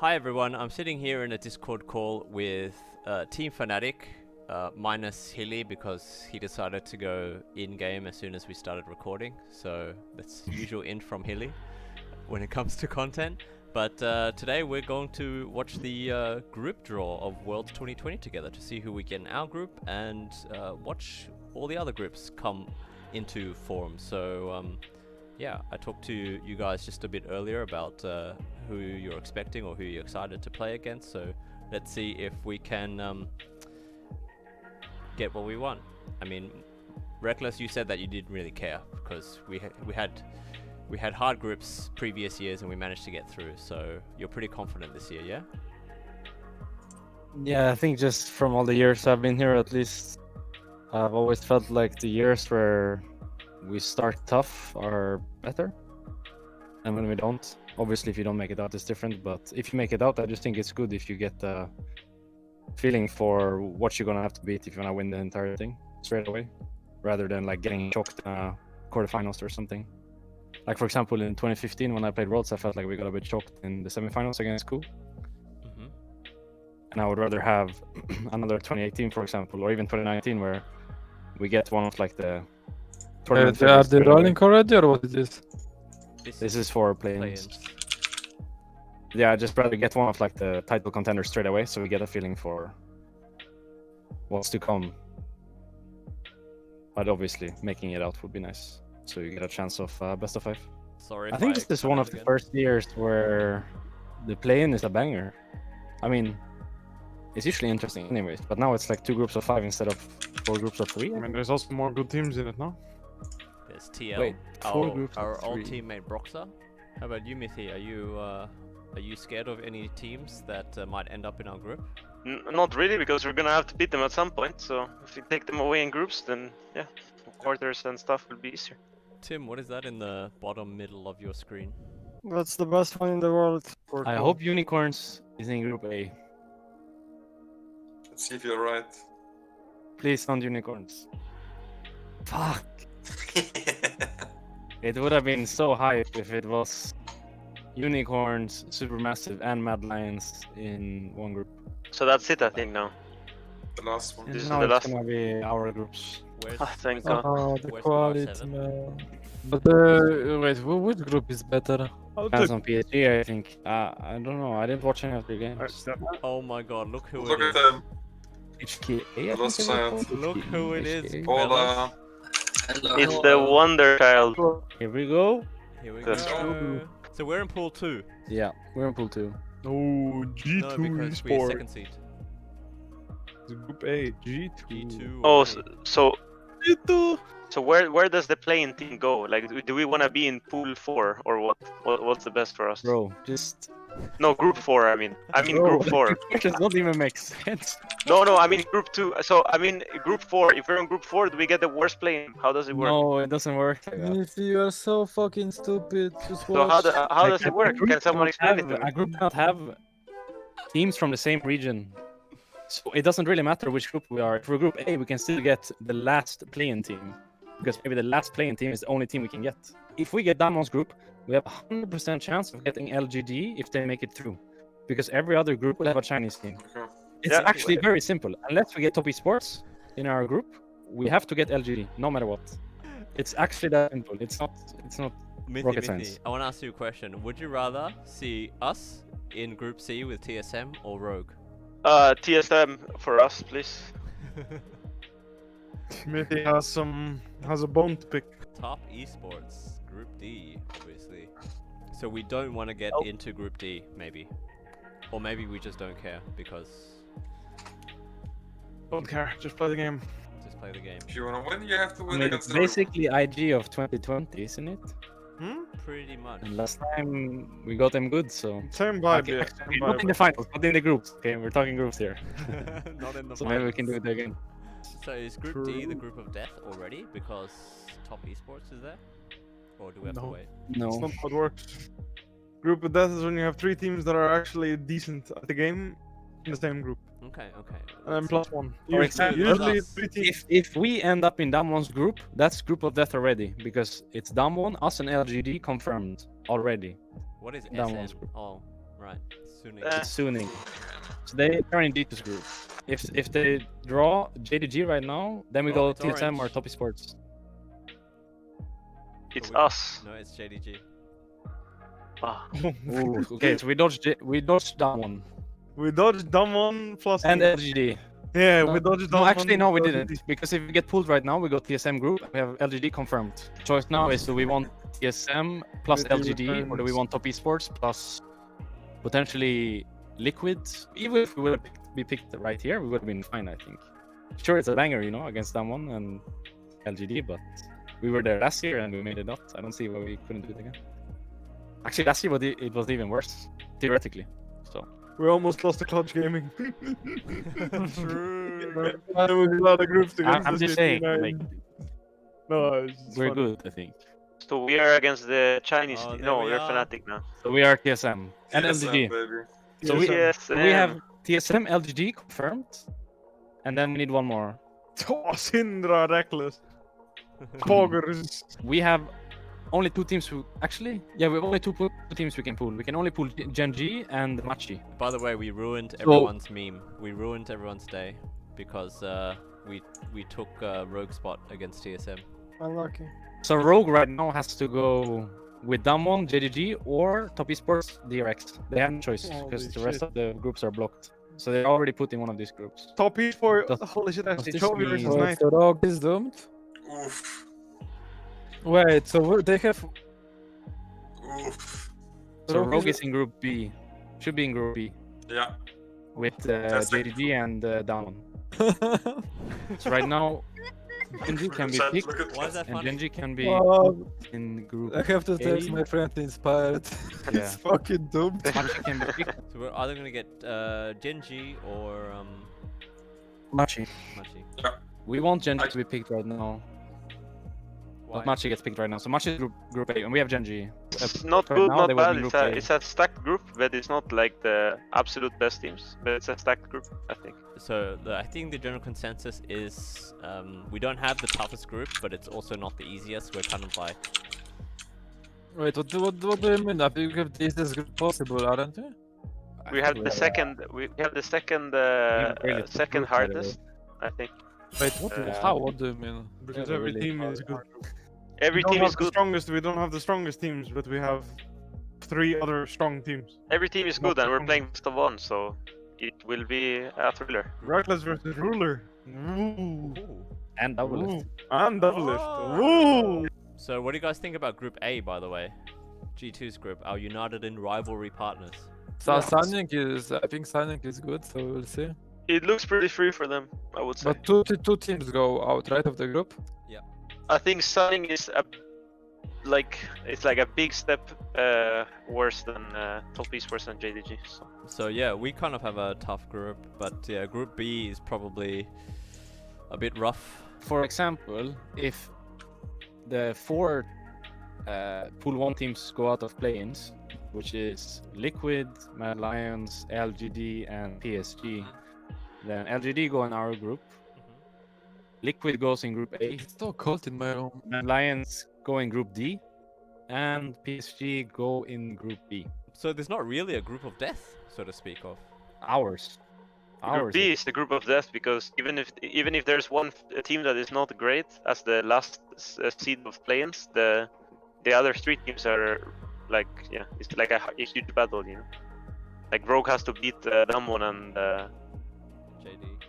Hi everyone, I'm sitting here in a Discord call with Team Fnatic, minus Hilly because he decided to go in-game as soon as we started recording, so that's usual in from Hilly when it comes to content. But today we're going to watch the group draw of Worlds 2020 together to see who we get in our group and watch all the other groups come into form. So yeah, I talked to you guys just a bit earlier about who you're expecting or who you're excited to play against. So let's see if we can get what we want. I mean, Reckless, you said that you didn't really care because we had hard groups previous years and we managed to get through. So you're pretty confident this year, yeah? Yeah, I think just from all the years I've been here, at least, I've always felt like the years where we start tough are better. And when we don't, obviously if you don't make it out, it's different. But if you make it out, I just think it's good if you get the feeling for what you're gonna have to beat if you wanna win the entire thing straight away, rather than like getting choked in quarterfinals or something. Like for example, in 2015 when I played Worlds, I felt like we got a bit choked in the semifinals against Ku. And I would rather have another 2018, for example, or even 2019, where we get one of like the tournament. Are they rolling already, or what is this? This is for play-ins. Yeah, I just rather get one of like the title contenders straight away, so we get a feeling for what's to come. But obviously, making it out would be nice, so you get a chance of best of 5. Sorry, I think this is one of the first years where the play-in is a banger. I mean, it's usually interesting anyways, but now it's like 2 groups of 5 instead of 4 groups of 3. I mean, there's also more good teams in it, no? There's TL, Wait, 4 groups our of old 3. teammate Broxer. How about you, Mithy? Are you scared of any teams that might end up in our group? Not really, because we're gonna have to beat them at some point. So if we take them away in groups, then yeah, quarters and stuff will be easier. Tim, what is that in the bottom middle of your screen? That's the best one in the world. I hope Unicorns is in Group A. Let's see if you're right. Please don't Unicorns. Fuck. It would have been so hype if it was Unicorns, Supermassive, and Mad Lions in one group. So that's it, I think now. The last one. And This is now the it's last gonna be our groups. Where's, thank where's- God. Oh, the where's quality, R7? man. But wait, which group is better? Depends on PSG, I think. I don't know. I didn't watch any of the games. Oh my god, look who Look it at is. them. HKA, I Lost think they were sight. called. Look who it is, HKA. fellas. Hola. It's the Wonder Child. Here we go. Here we Let's go. So we're in pool 2. Yeah, we're in pool 2. Oh, No, G2 because we're esports. second seed. Group A, G2. G2. Oh, already. G2. so where does the playing team go? Like, do we want to be in pool 4 or what? What's the best for us? Bro, just... No, group 4. I mean Bro, group 4. It does not even make sense. No, I mean group 2. So I mean group 4. If we're in group 4, do we get the worst playing? How does it work? No, it doesn't work like that. If you are so fucking stupid, just So watch. how does it work? A group Can someone cannot explain it to me? A group cannot have teams from the same region. So it doesn't really matter which group we are. If we're group A, we can still get the last play-in team. Because maybe the last play-in team is the only team we can get. If we get Damon's group, we have a 100% chance of getting LGD if they make it through. Because every other group will have a Chinese team. Okay. It's Yeah. actually very simple. Unless we get Top Esports in our group, we have to get LGD, no matter what. It's actually that simple. It's not rocket science. I want to ask you a question. Would you rather see us in Group C with TSM or Rogue? TSM for us, please. Mithy has a bone to pick. Top Esports, Group D, obviously. So we don't want to get into Group D, maybe. Or maybe we just don't care because Don't care, just play the game. just play the game. If you wanna win, you have to I win mean, against it's the basically IG of 2020, isn't it? Pretty much. And last time we got them good, so... Same vibe, Okay, yeah. actually, Same not in vibe. the finals, but in the groups. Okay, we're talking groups here. Not in the So maybe we finals. can do it again. So is Group D the True. group of death already because Top Esports is there? Or do we have to No. wait? No. It's not how it works. Group of death is when you have 3 teams that are actually decent at the game in the same group. Okay. And then plus 1. For example, Usually us. 3 teams. If we end up in Damon's group, that's group of death already. Because it's Damon, us and LGD confirmed already. What is That SM? one's group. Oh, right. Suning. Suning. So they're in Dito's group. If they draw JDG right now, then we Oh, go it's TSM or orange. Top Esports. It's Oh, wait. us. No, it's JDG. Ah. Ooh, okay, so we dodged that one. We dodged Damwon plus. And LGD. yeah, No, we dodged no, Damwon actually, no, we plus didn't. Because if we get pulled right now, we go TSM group. We have LGD confirmed. Choice now is do we want TSM plus LGD, or do we want Top Esports plus potentially Liquid? Even if we would be picked right here, we would have been fine, I think. Sure, it's a banger, you know, against Damwon and LGD, but we were there last year and we made it not. I don't see why we couldn't do it again. Actually, last year it was even worse, theoretically. So. We almost lost to Clutch Gaming. True. And we got a group against I'm the just saying, 59. like, No, it's just we're funny. good, I think. So we are against the Chinese. Oh, there no, we we're are. Fnatic now. So we are TSM and TSM, LGD. baby. So we TSM. we have TSM, LGD confirmed, and then we need one more. Oh, Syndra reckless. Poggers. We have only two teams who actually, yeah, we have only two teams we can pull. We can only pull Gen.G and Machi. By the way, we ruined everyone's meme. We ruined everyone's day because we took Rogue spot against TSM. Unlucky. So Rogue right now has to go with Damwon, JDG, or Top Esports DRX. They have no choice because Holy the rest shit. of the groups are blocked. So they're already put in one of these groups. Top E4. Does- Holy shit, actually. this Chovy versus mean- Wait, Knight. so Rogue is doomed? Oof. Wait, so they have... Oof. So Rogue Rogue is- is in Group B. Should be in Group B Yeah. with That's like- JDG and Damwon. So right now, Gen.G can be picked, Look at Why is that and funny? Gen.G can be Oh, in Group I have to text A. my friend Inspired. Yeah. He's fucking doomed. Machi can be picked. So we're either gonna get Gen.G or Machi. Machi. We want Gen.G to be picked right now. Why? But Machi gets picked right now. So Machi is Group A, and we have Gen.G. It's not right good, now not they will bad. be It's Group a, A. it's a stacked group, but it's not like the absolute best teams. But it's a stacked group, I think. So I think the general consensus is we don't have the toughest group, but it's also not the easiest. We're kind of like Wait, what do you mean? I think we have the easiest group possible, aren't we? We have the second. We have the second. have really tough Second group, by the way. hardest, I think. Wait, what? How? What do you mean? Because Yeah, every really team hard- is good. Every We don't team have is the good. strongest. We don't have the strongest teams, but we have 3 other strong teams. Every team is Not good, the and we're playing strongest. best of one, so it will be a thriller. Reckless versus Ruler. Ooh. And double Ooh. lift. And double lift. Oh. Ooh. So what do you guys think about Group A, by the way? G2's group, our united in rivalry partners. So Yeah. signing is, I think signing is good, so we'll see. It looks pretty free for them, I would say. But two teams go out right of the group. I think Sunning is it's like a big step worse than Top Esports and JDG. So. So yeah, we kind of have a tough group, but yeah, Group B is probably a bit rough. For example, if the 4 Pool 1 teams go out of play-ins, which is Liquid, Mad Lions, LGD, and PSG, then LGD go in our group, Liquid goes in Group A, It's so cold in my room. Mad Lions go in Group D, and PSG go in Group B. So there's not really a group of death, so to speak of. Ours. Group B is the group of death because even if there's one team that is not great as the last seed of play-ins, the other 3 teams are like it's like a huge battle, you know. Like Rogue has to beat Damwon and JD, G.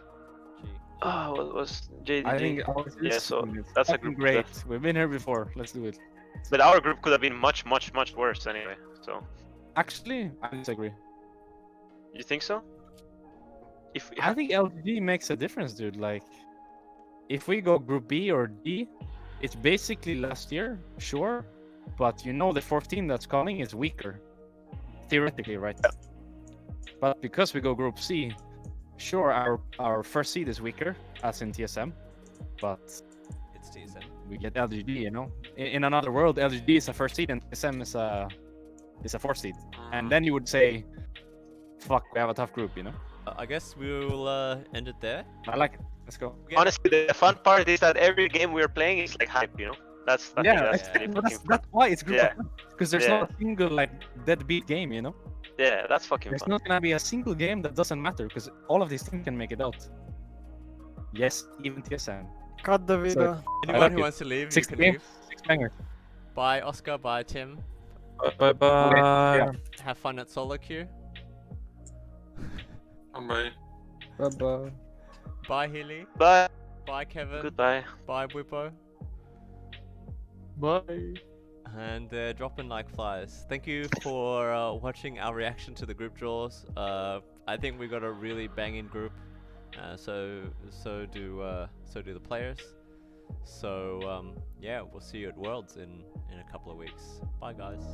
what was JDG? I think ours Yeah, is so that's a fucking group of great. death. We've been here before. Let's do it. But our group could have been much worse anyway. So Actually, I disagree. you think so? If I think LGD makes a difference, dude. Like, if we go Group B or D, it's basically last year, sure, but you know the 4th team that's coming is weaker, theoretically, right? But because we go Group C, sure, our first seed is weaker, as in TSM, but It's TSM. we get LGD, you know. In another world, LGD is a first seed and TSM is a 4th seed, and then you would say, fuck, we have a tough group, you know. I guess we'll end it there. I like it. Let's go. Yeah. honestly, the fun part is that every game we're playing is like hype, you know. I think that's exactly, really but fucking that's why it's group Yeah. of because there's Yeah. not a single like deadbeat game, you know. Yeah, that's fucking There's fun. not gonna be a single game that doesn't matter because all of these teams can make it out. Yes, even TSM. Cut the video. Anyone like who it. wants to leave, you 6 can games, leave. 6 bangers. Bye, Oscar. Bye, Tim. Bye bye. yeah. Have fun at solo queue. Bye. Bye bye. Bye, Healy. Bye. Bye, Kevin. Goodbye. Bye, Whippo. Bye. And they're dropping like flies. Thank you for watching our reaction to the group draws. I think we got a really banging group. So do the players. So yeah, we'll see you at Worlds in a couple of weeks. Bye, guys.